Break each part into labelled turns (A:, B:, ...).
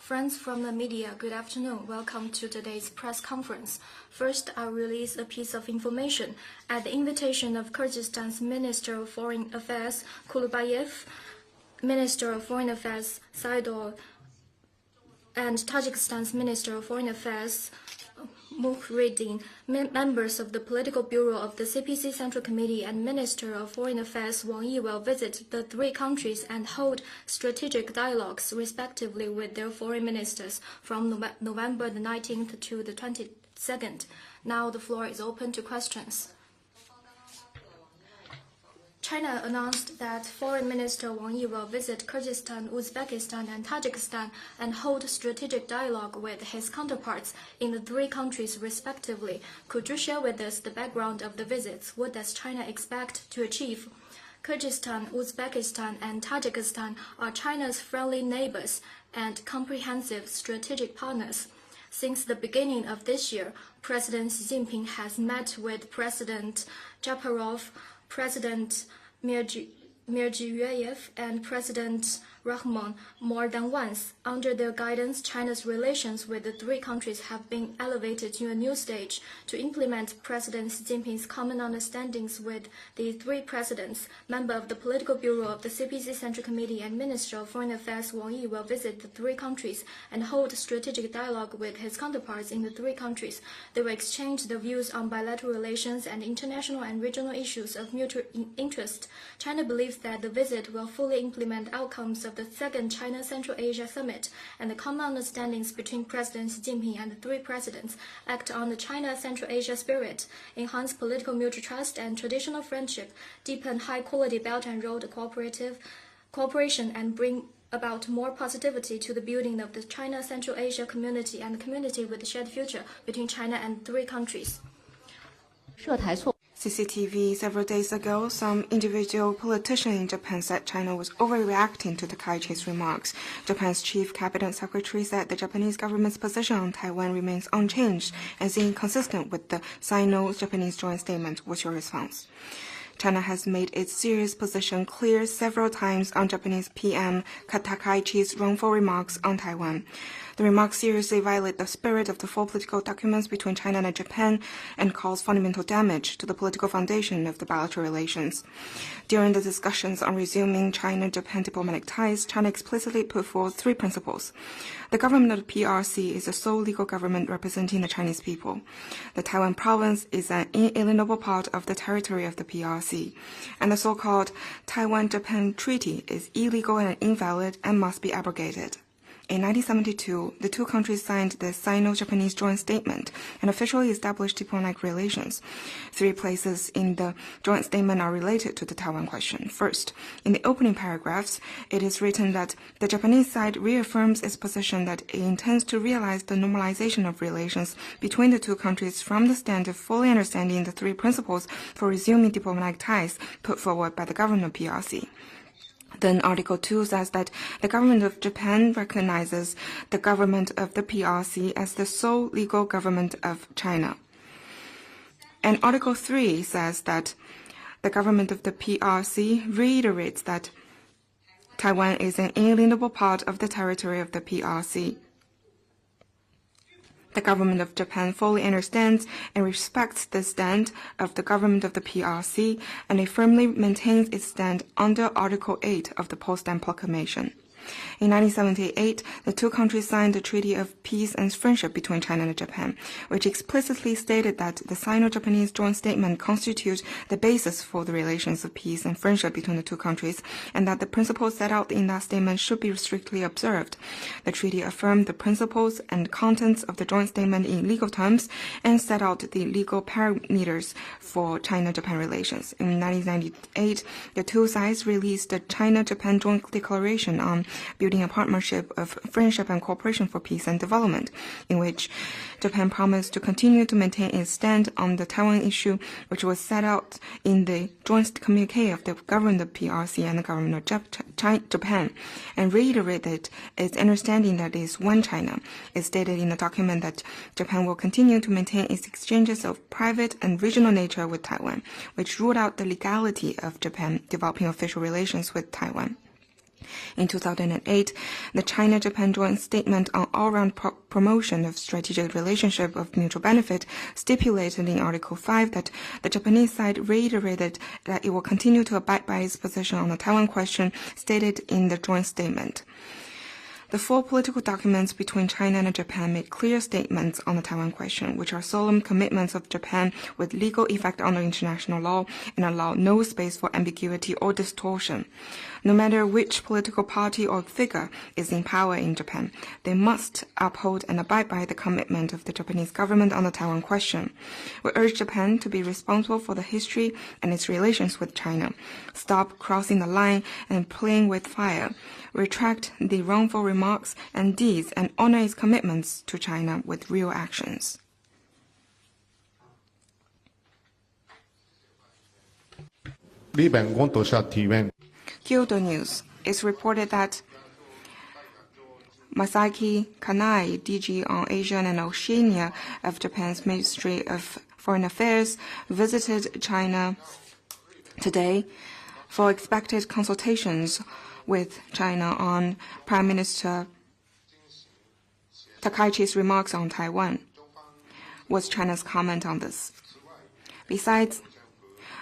A: Friends from the media, good afternoon. Welcome to today's press conference. First, I'll release a piece of information. At the invitation of Kyrgyzstan's Minister of Foreign Affairs, Kulubayev, Minister of Foreign Affairs, Saidor, and Tajikistan's Minister of Foreign Affairs, Mukhridin, members of the Political Bureau of the CPC Central Committee and Minister of Foreign Affairs Wang Yi will visit the three countries and hold strategic dialogues respectively with their foreign ministers from November the 19th to the 22nd. Now the floor is open to questions. China announced that Foreign Minister Wang Yi will visit Kyrgyzstan, Uzbekistan, and Tajikistan and hold strategic dialogue with his counterparts in the three countries respectively. Could you share with us the background of the visits? What does China expect to achieve? Kyrgyzstan, Uzbekistan, and Tajikistan are China's friendly neighbors and comprehensive strategic partners. Since the beginning of this year, President Xi Jinping has met with President Japarov, President Mirziyoyev, and President Rahman more than once. Under their guidance, China's relations with the three countries have been elevated to a new stage. To implement President Xi Jinping's common understandings with the three presidents, member of the Political Bureau of the CPC Central Committee and Minister of Foreign Affairs Wang Yi will visit the three countries and hold strategic dialogue with his counterparts in the three countries. They will exchange their views on bilateral relations and international and regional issues of mutual interest. China believes that the visit will fully implement outcomes of the second China Central Asia Summit and the common understandings between President Xi Jinping and the three presidents, act on the China Central Asia spirit, enhance political mutual trust and traditional friendship, deepen high-quality Belt and Road cooperation, and bring about more positivity to the building of the China Central Asia community and the community with a shared future between China and three countries.
B: CCTV several days ago, some individual politician in Japan said China was overreacting to Takaichi's remarks. Japan's chief cabinet secretary said the Japanese government's position on Taiwan remains unchanged and is inconsistent with the Sino-Japanese joint statement. What's your response? China has made its serious position clear several times on Japanese PM Takaichi's wrongful remarks on Taiwan. The remarks seriously violate the spirit of the four political documents between China and Japan and cause fundamental damage to the political foundation of the bilateral relations. During the discussions on resuming China-Japan diplomatic ties, China explicitly put forth three principles. The government of the PRC is the sole legal government representing the Chinese people. The Taiwan province is an inalienable part of the territory of the PRC. And the so-called Taiwan-Japan Treaty is illegal and invalid and must be abrogated. In 1972, the two countries signed the Sino-Japanese Joint Statement and officially established diplomatic relations. Three places in the joint statement are related to the Taiwan question. First, in the opening paragraphs, it is written that the Japanese side reaffirms its position that it intends to realize the normalization of relations between the two countries from the stand of fully understanding the three principles for resuming diplomatic ties put forward by the government of PRC. Then Article 2 says that the government of Japan recognizes the government of the PRC as the sole legal government of China. And Article 3 says that the government of the PRC reiterates that Taiwan is an inalienable part of the territory of the PRC. The government of Japan fully understands and respects the stand of the government of the PRC, and it firmly maintains its stand under Article 8 of the Potsdam Proclamation. In 1978, the two countries signed the Treaty of Peace and Friendship between China and Japan, which explicitly stated that the Sino-Japanese Joint Statement constitutes the basis for the relations of peace and friendship between the two countries, and that the principles set out in that statement should be strictly observed. The treaty affirmed the principles and contents of the joint statement in legal terms and set out the legal parameters for China-Japan relations. In 1998, the two sides released the China-Japan Joint Declaration on building a partnership of friendship and cooperation for peace and development, in which Japan promised to continue to maintain its stand on the Taiwan issue, which was set out in the joint communique of the government of PRC and the government of Japan, and reiterated its understanding that it is one China. It stated in the document that Japan will continue to maintain its exchanges of private and regional nature with Taiwan, which ruled out the legality of Japan developing official relations with Taiwan. In 2008, the China-Japan Joint Statement on All-Round Promotion of Strategic Relationship of Mutual Benefit stipulated in Article 5 that the Japanese side reiterated that it will continue to abide by its position on the Taiwan question stated in the joint statement. The 4 political documents between China and Japan made clear statements on the Taiwan question, which are solemn commitments of Japan with legal effect under international law and allow no space for ambiguity or distortion. No matter which political party or figure is in power in Japan, they must uphold and abide by the commitment of the Japanese government on the Taiwan question. We urge Japan to be responsible for the history and its relations with China, stop crossing the line and playing with fire, retract the wrongful remarks and deeds, and honor its commitments to China with real actions. Kyoto News. It's reported that Masaki Kanai, DG on Asia and Oceania of Japan's Ministry of Foreign Affairs, visited China today for expected consultations with China on Prime Minister Takaichi's remarks on Taiwan. What's China's comment on this? Besides,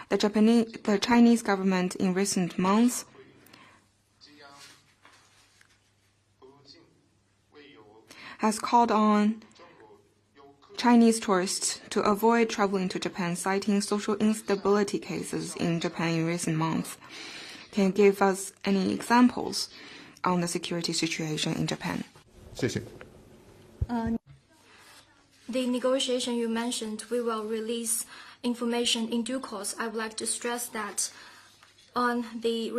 B: the Chinese government in recent months has called on Chinese tourists to avoid traveling to Japan, citing social instability cases in Japan in recent months. Can you give us any examples on the security situation in Japan?
A: The negotiation you mentioned, we will release information in due course. I would like to stress that on the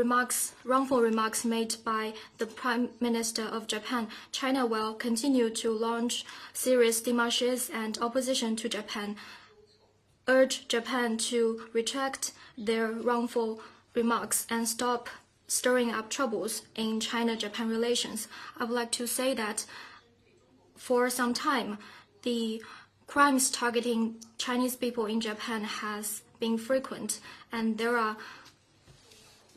A: wrongful remarks made by the Prime Minister of Japan, China will continue to launch serious demarches and opposition to Japan, urge Japan to retract their wrongful remarks and stop stirring up troubles in China-Japan relations. I would like to say that for some time, the crimes targeting Chinese people in Japan has been frequent, and there are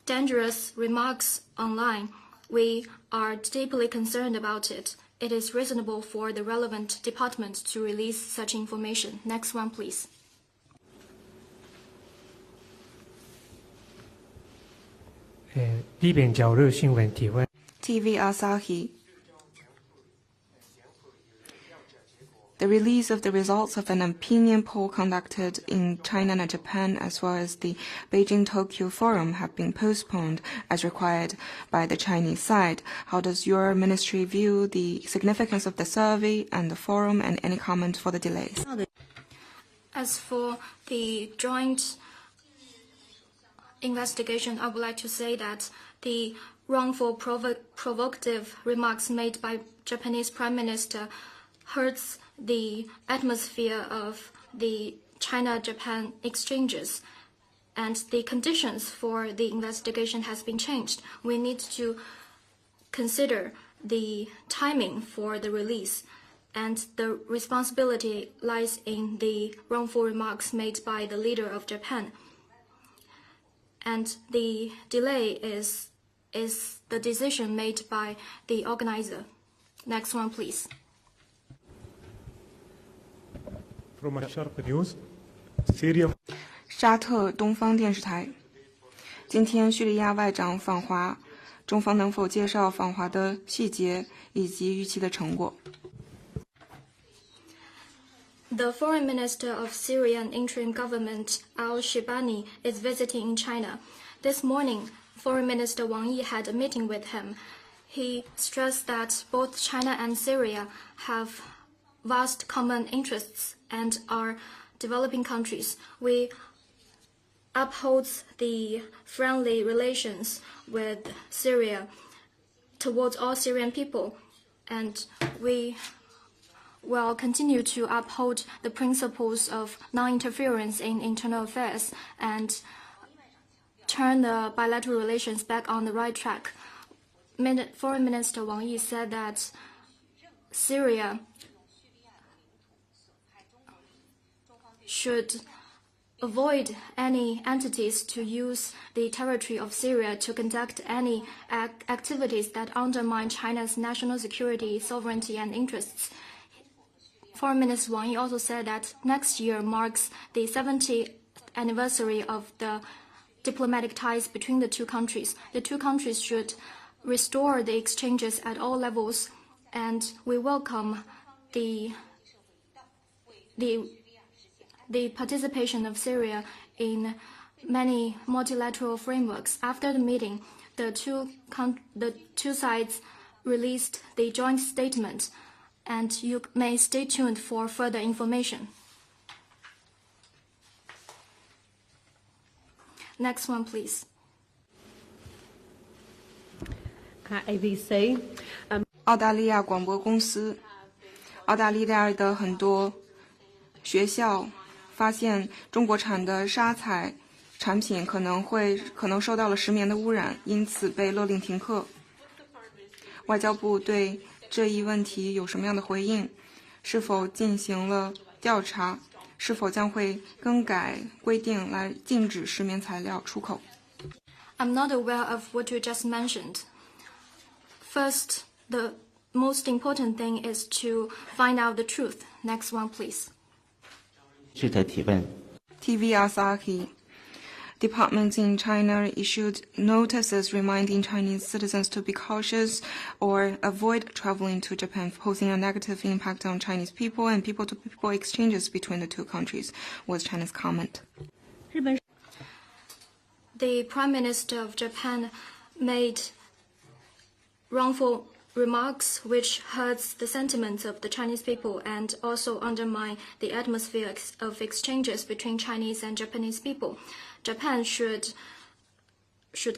A: dangerous remarks online. We are deeply concerned about it. It is reasonable for the relevant department to release such information. Next one, please.
B: TV Asahi. The release of the results of an opinion poll conducted in China and Japan, as well as the Beijing-Tokyo Forum, have been postponed as required by the Chinese side. How does your ministry view the significance of the survey and the forum, and any comment for the delays?
A: As for the joint investigation, I would like to say that the wrongful provocative remarks made by Japanese Prime Minister hurts the atmosphere of the China-Japan exchanges, and the conditions for the investigation has been changed. We need to consider the timing for the release, and the responsibility lies in the wrongful remarks made by the leader of Japan. And the delay is the decision made by the organizer. Next one, please.
C: From Sharp News, Syria.
B: 沙特东方电视台。今天叙利亚外长访华，中方能否介绍访华的细节以及预期的成果？
A: The Foreign Minister of Syrian Interim Government, al-Shibani, is visiting in China. This morning, Foreign Minister Wang Yi had a meeting with him. He stressed that both China and Syria have vast common interests and are developing countries. We uphold the friendly relations with Syria towards all Syrian people, and we will continue to uphold the principles of non-interference in internal affairs and turn the bilateral relations back on the right track. Foreign Minister Wang Yi said that Syria should avoid any entities to use the territory of Syria to conduct any activities that undermine China's national security, sovereignty, and interests. Foreign Minister Wang Yi also said that next year marks the 70th anniversary of the diplomatic ties between the two countries. The two countries should restore the exchanges at all levels, and we welcome the participation of Syria in many multilateral frameworks. After the meeting, the two sides released the joint statement, and you may stay tuned for further information. Next one, please.
D: ABC
B: 澳大利亚广播公司，澳大利亚的很多学校发现中国产的砂彩产品可能受到了石棉的污染，因此被勒令停课。外交部对这一问题有什么样的回应？是否进行了调查？是否将会更改规定来禁止石棉材料出口？
A: I'm not aware of what you just mentioned. First, the most important thing is to find out the truth. Next one, please.
E: 记者提问。
B: TV Asahi. Departments in China issued notices reminding Chinese citizens to be cautious or avoid traveling to Japan, posing a negative impact on Chinese people and people-to-people exchanges between the two countries, was China's comment.
A: The Prime Minister of Japan made wrongful remarks which hurts the sentiments of the Chinese people and also undermine the atmosphere of exchanges between Chinese and Japanese people. Japan should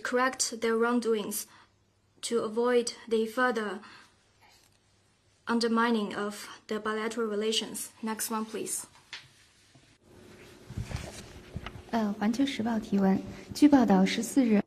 A: correct their wrongdoings to avoid the further undermining of the bilateral relations. Next one, please.
F: 环球时报提问，据报道14日。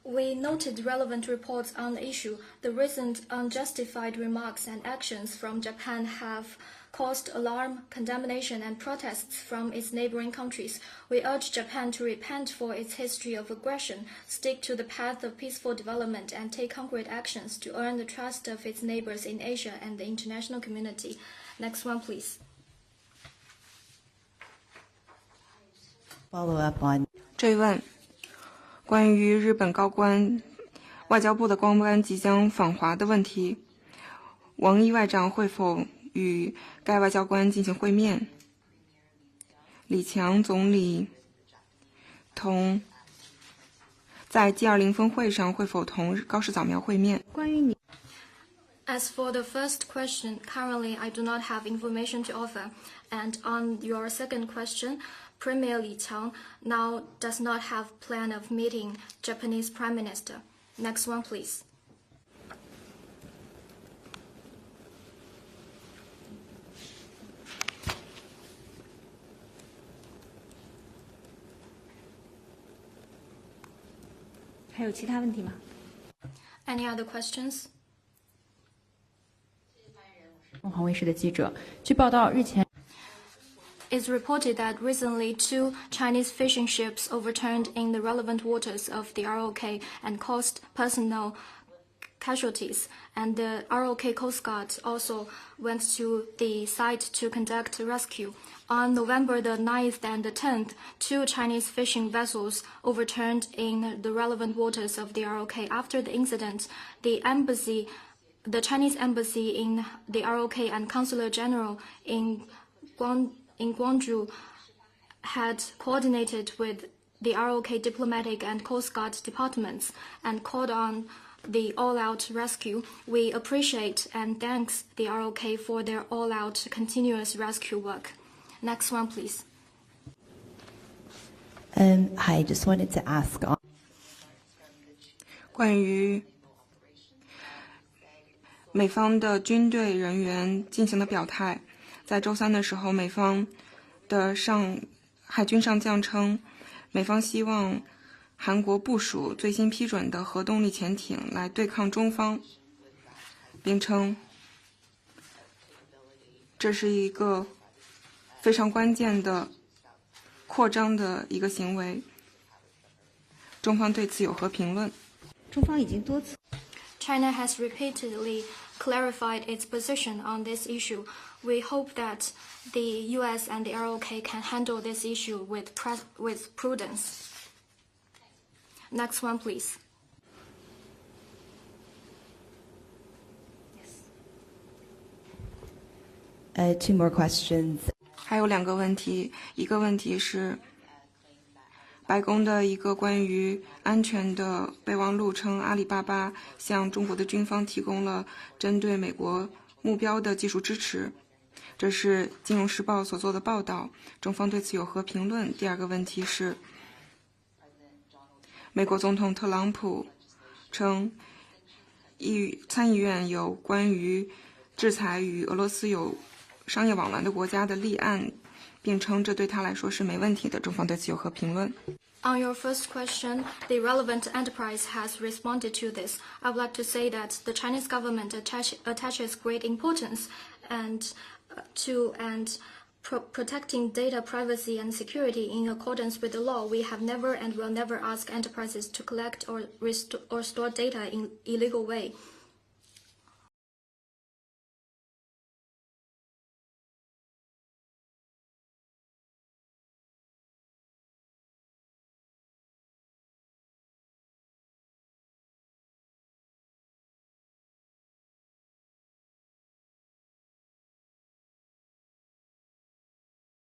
A: We noted relevant reports on the issue. The recent unjustified remarks and actions from Japan have caused alarm, condemnation, and protests from its neighboring countries. We urge Japan to repent for its history of aggression, stick to the path of peaceful development, and take concrete actions to earn the trust of its neighbors in Asia and the international community. Next one, please.
D: follow up on
B: 追问关于日本外交部的高官即将访华的问题，王毅外长会否与该外交官进行会面？李强总理在 G20 峰会上会否同高市早苗会面？
A: As for the first question, currently I do not have information to offer. And on your second question, Premier Li Qiang now does not have plan of meeting Japanese Prime Minister. Next one, please. Any other questions?
F: 中华卫视的记者，据报道，日前
A: It's reported that recently 2 Chinese fishing ships overturned in the relevant waters of the ROK and caused personal casualties, and the ROK Coast Guard also went to the site to conduct rescue. On November the 9th and the 10th, 2 Chinese fishing vessels overturned in the relevant waters of the ROK. After the incident, the Chinese embassy in the ROK and Consular General in Gwangju had coordinated with the ROK diplomatic and Coast Guard departments and called on the all-out rescue. We appreciate and thanks the ROK for their all-out continuous rescue work. Next one, please.
D: I just wanted to ask on
B: 关于美方的军队人员进行的表态，在周三的时候，美方的海军上将称，美方希望韩国部署最新批准的核动力潜艇来对抗中方，并称这是一个非常关键的扩张的一个行为。中方对此有何评论？
F: 中方已经多次
A: China has repeatedly clarified its position on this issue. We hope that the US and the ROK can handle this issue with prudence. Next one, please.
D: Two more questions.
B: 还有2个问题，一个问题是白宫的一个关于安全的备忘录称，阿里巴巴向中国的军方提供了针对美国目标的技术支持，这是《金融时报》所做的报道，中方对此有何评论？第2个问题是，美国总统特朗普称，参议院有关于制裁与俄罗斯有商业往来的国家的立案，并称这对他来说是没问题的，中方对此有何评论？
A: On your first question, the relevant enterprise has responded to this. I would like to say that the Chinese government attaches great importance protecting data privacy and security in accordance with the law. We have never and will never ask enterprises to collect or store data in illegal way.